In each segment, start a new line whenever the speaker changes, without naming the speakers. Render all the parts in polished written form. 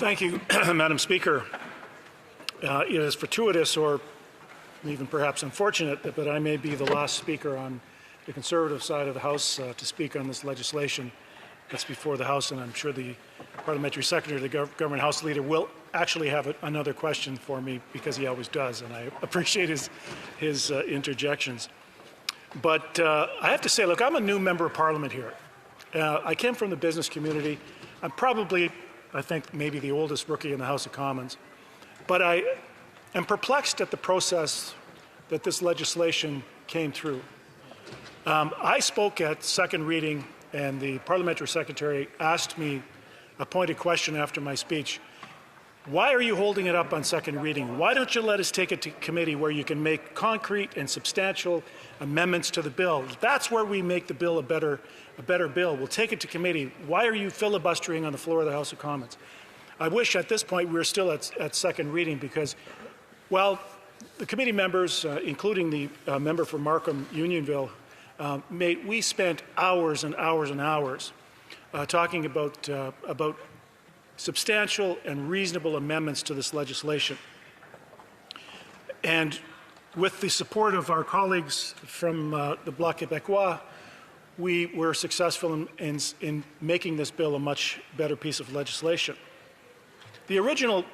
Thank you, Madam Speaker. It is fortuitous or even perhaps unfortunate that I may be the last speaker on the Conservative side of the House to speak on this legislation that's before the House, and I'm sure the Parliamentary Secretary, the Government House Leader, will actually have another question for me, because he always does, and I appreciate his interjections. But I have to say, look, I'm a new Member of Parliament here. I came from the business community. I'm probably, I think, maybe the oldest rookie in the House of Commons. But I am perplexed at the process that this legislation came through. I spoke at second reading, and the Parliamentary Secretary asked me a pointed question after my speech. Why are you holding it up on second reading? Why don't you let us take it to committee where you can make concrete and substantial amendments to the bill? That's where we make the bill a better bill. We'll take it to committee. Why are you filibustering on the floor of the House of Commons? I wish at this point we were still at second reading, because, well, the committee members, including the member for Markham Unionville, we spent hours and hours and hours talking about substantial and reasonable amendments to this legislation. And with the support of our colleagues from the Bloc Québécois, we were successful in making this bill a much better piece of legislation. The original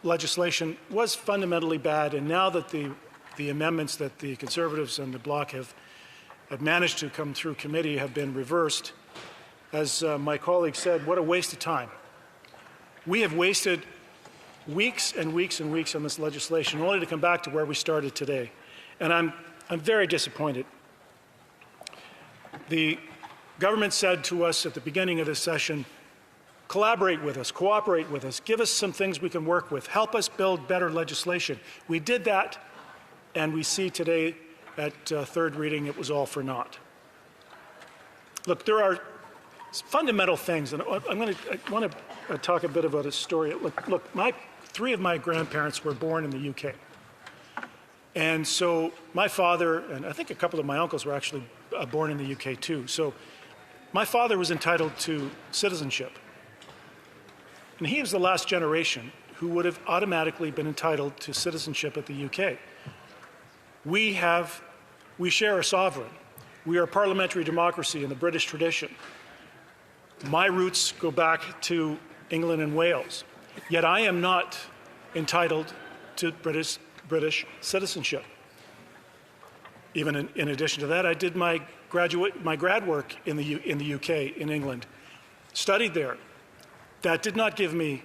legislation was fundamentally bad, and now that the amendments that the Conservatives and the Bloc have managed to come through committee have been reversed, as my colleague said, what a waste of time. We have wasted weeks and weeks and weeks on this legislation only to come back to where we started today. And I'm very disappointed. The government said to us at the beginning of this session, collaborate with us, cooperate with us, give us some things we can work with, help us build better legislation. We did that, and we see today at third reading it was all for naught. Look, there are fundamental things, and I want to talk a bit about a story. Look, three of my grandparents were born in the UK. And so my father, and I think a couple of my uncles were actually born in the UK too. So my father was entitled to citizenship. And he was the last generation who would have automatically been entitled to citizenship at the UK. We share a sovereign. We are a parliamentary democracy in the British tradition. My roots go back to England and Wales, yet I am not entitled to British citizenship. Even in addition to that, I did my grad work in the UK, in England, studied there. That did not give me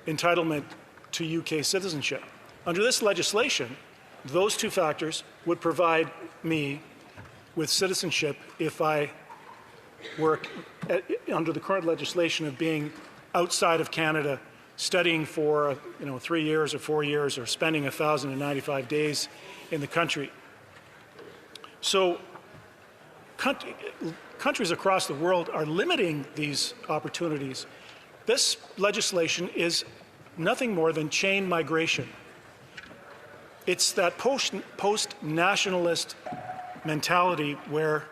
entitlement to UK citizenship. Under this legislation, those two factors would provide me with citizenship if I were under the current legislation of being outside of Canada, studying for 3 years or 4 years, or spending 1,095 days in the country. So countries across the world are limiting these opportunities. This legislation is nothing more than chain migration. It's that post-nationalist mentality where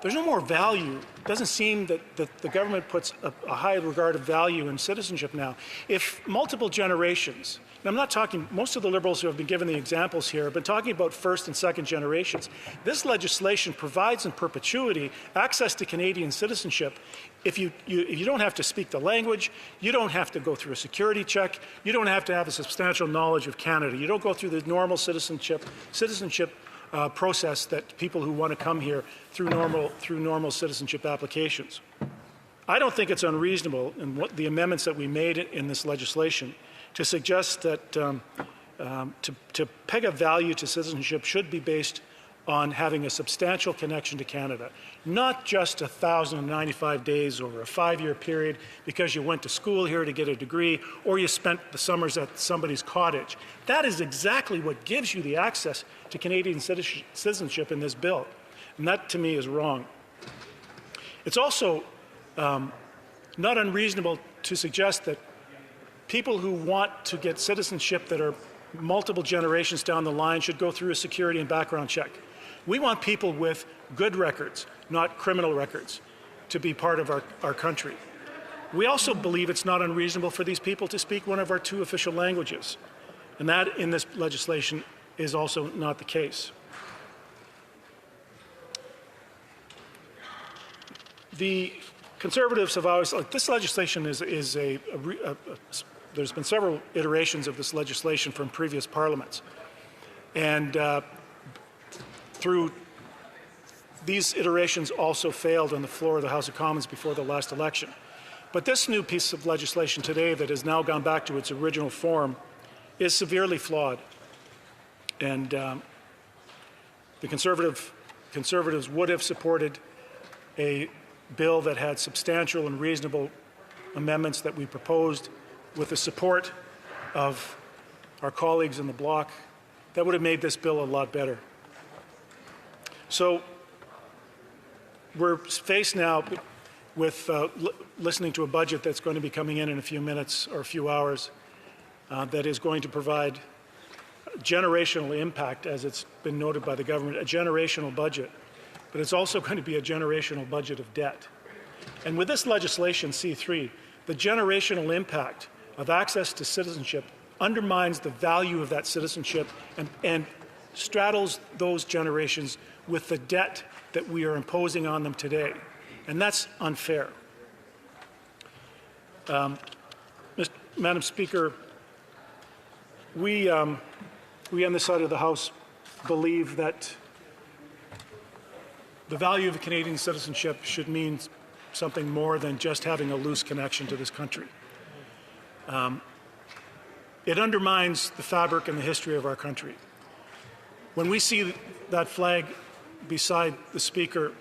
there's no more value. It doesn't seem that the government puts a high regard of value in citizenship now. If multiple generations, and I'm not talking, most of the Liberals who have been given the examples here have been talking about first and second generations. This legislation provides in perpetuity access to Canadian citizenship. If you don't have to speak the language, you don't have to go through a security check, you don't have to have a substantial knowledge of Canada, you don't go through the normal citizenship process that people who want to come here through normal citizenship applications. I don't think it's unreasonable in the amendments that we made in this legislation to suggest that to peg a value to citizenship should be based on having a substantial connection to Canada, not just 1,095 days over a 5-year period because you went to school here to get a degree or you spent the summers at somebody's cottage. That is exactly what gives you the access to Canadian citizenship in this bill, and that to me is wrong. It's also not unreasonable to suggest that people who want to get citizenship that are multiple generations down the line should go through a security and background check. We want people with good records, not criminal records, to be part of our country. We also believe it's not unreasonable for these people to speak one of our 2 official languages. And that, in this legislation, is also not the case. The Conservatives have always, like, this legislation there's been several iterations of this legislation from previous parliaments. And through these iterations also failed on the floor of the House of Commons before the last election. But this new piece of legislation today that has now gone back to its original form is severely flawed. And the Conservatives would have supported a bill that had substantial and reasonable amendments that we proposed with the support of our colleagues in the bloc. That would have made this bill a lot better. So we're faced now with listening to a budget that's going to be coming in a few minutes or a few hours that is going to provide generational impact, as it's been noted by the government, a generational budget. But it's also going to be a generational budget of debt. And with this legislation, C3, the generational impact of access to citizenship undermines the value of that citizenship and straddles those generations with the debt that we are imposing on them today. And that's unfair. Madam Speaker, we on this side of the House believe that the value of Canadian citizenship should mean something more than just having a loose connection to this country. It undermines the fabric and the history of our country. When we see that flag beside the Speaker,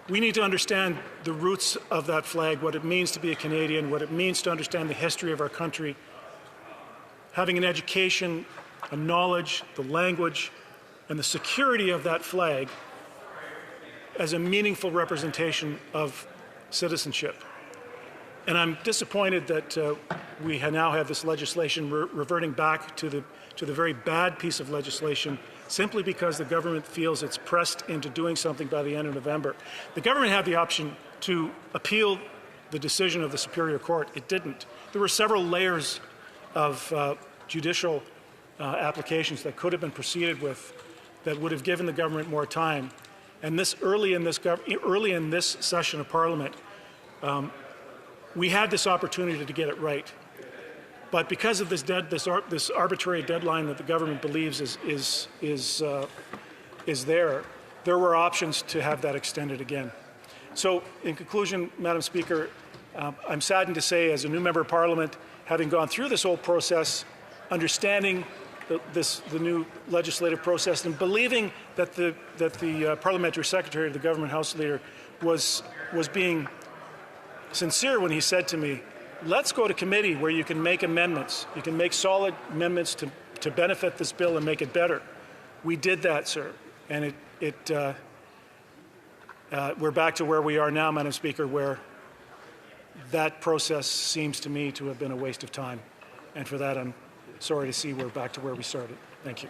we need to understand the roots of that flag, what it means to be a Canadian, what it means to understand the history of our country. Having an education, a knowledge, the language, and the security of that flag as a meaningful representation of citizenship. And I'm disappointed that we now have this legislation reverting back to the very bad piece of legislation simply because the government feels it's pressed into doing something by the end of November. The government had the option to appeal the decision of the Superior Court. It didn't. There were several layers of judicial applications that could have been proceeded with that would have given the government more time. And early in this session of Parliament, we had this opportunity to get it right. But because of this arbitrary deadline that the government believes is there were options to have that extended again. So in conclusion, Madam Speaker, I'm saddened to say, as a new member of Parliament, having gone through this whole process, understanding the new legislative process, and believing that the parliamentary secretary of the government House Leader was being sincere when he said to me, let's go to committee where you can make amendments. You can make solid amendments to benefit this bill and make it better. We did that, sir. And we're back to where we are now, Madam Speaker, where that process seems to me to have been a waste of time. And for that, I'm sorry to see we're back to where we started. Thank you.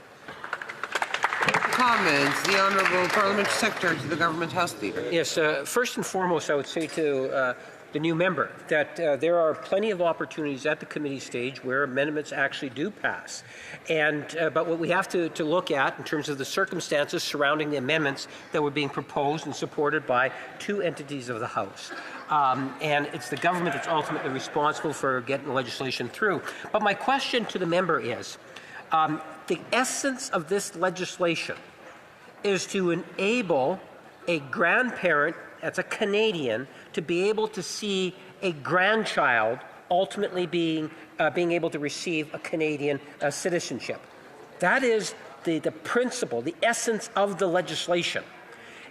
Comments. The Honourable Parliamentary Secretary to the Government House Leader.
Yes, first and foremost, I would say to the new member that there are plenty of opportunities at the committee stage where amendments actually do pass. But what we have to look at in terms of the circumstances surrounding the amendments that were being proposed and supported by 2 entities of the House. And it's the government that's ultimately responsible for getting the legislation through. But my question to the member is, the essence of this legislation is to enable a grandparent that's a Canadian to be able to see a grandchild ultimately being able to receive a Canadian citizenship. That is the principle, the essence of the legislation.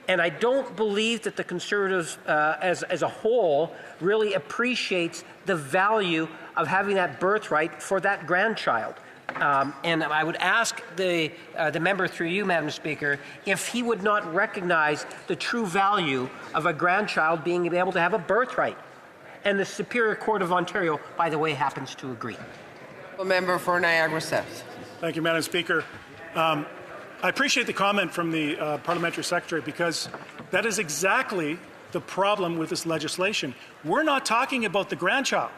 And I don't believe that the Conservatives as a whole really appreciates the value of having that birthright for that grandchild. And I would ask the member through you, Madam Speaker, if he would not recognize the true value of a grandchild being able to have a birthright. And the Superior Court of Ontario, by the way, happens to agree.
The member for Niagara South.
Thank you, Madam Speaker. I appreciate the comment from the Parliamentary Secretary because that is exactly the problem with this legislation. We're not talking about the grandchild.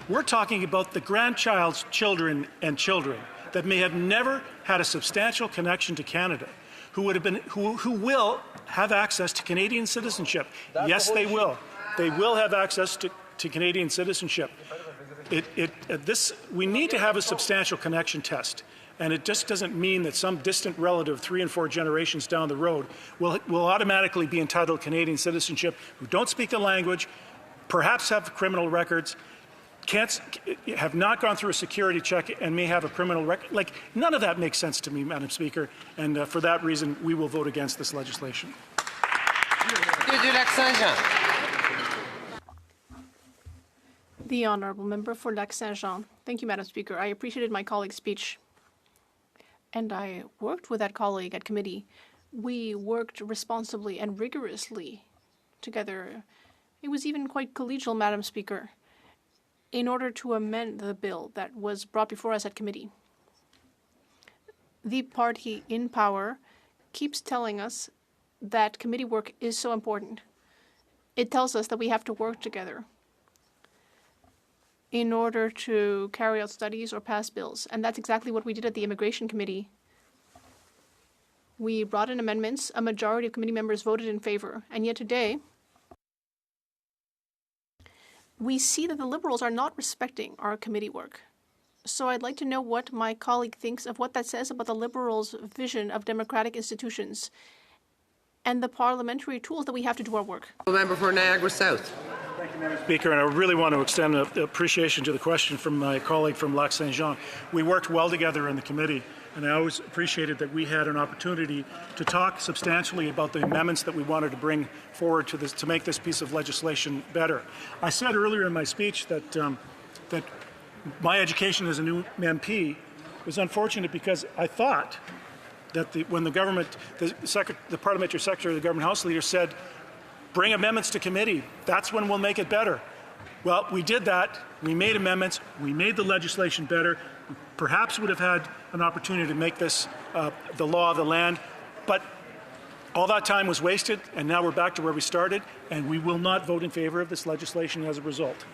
We're talking about the grandchild's children and children that may have never had a substantial connection to Canada, who will have access to Canadian citizenship. Yes, they will. They will have access to Canadian citizenship. We need to have a substantial connection test. And it just doesn't mean that some distant relative 3 and 4 generations down the road will automatically be entitled to Canadian citizenship, who don't speak the language, perhaps have criminal records, have not gone through a security check and may have a criminal record. Like, none of that makes sense to me, Madam Speaker, and for that reason, we will vote against this legislation.
The Honourable Member for Lac-Saint-Jean. Thank you, Madam Speaker. I appreciated my colleague's speech, and I worked with that colleague at committee. We worked responsibly and rigorously together. It was even quite collegial, Madam Speaker, in order to amend the bill that was brought before us at committee. The party in power keeps telling us that committee work is so important. It tells us that we have to work together in order to carry out studies or pass bills. And that's exactly what we did at the Immigration Committee. We brought in amendments. A majority of committee members voted in favor. And yet today, we see that the Liberals are not respecting our committee work. So I'd like to know what my colleague thinks of what that says about the Liberals' vision of democratic institutions and the parliamentary tools that we have to do our work.
Member for Niagara South.
Thank you, Madam Speaker, and I really want to extend appreciation to the question from my colleague from Lac-Saint-Jean. We worked well together in the committee, and I always appreciated that we had an opportunity to talk substantially about the amendments that we wanted to bring forward to this, to make this piece of legislation better. I said earlier in my speech that that my education as a new MP was unfortunate because I thought that when the government, the parliamentary secretary, the government house leader said, bring amendments to committee, that's when we'll make it better. Well, we did that. We made amendments. We made the legislation better. We perhaps would have had an opportunity to make this the law of the land, but all that time was wasted, and now we're back to where we started, and we will not vote in favor of this legislation as a result.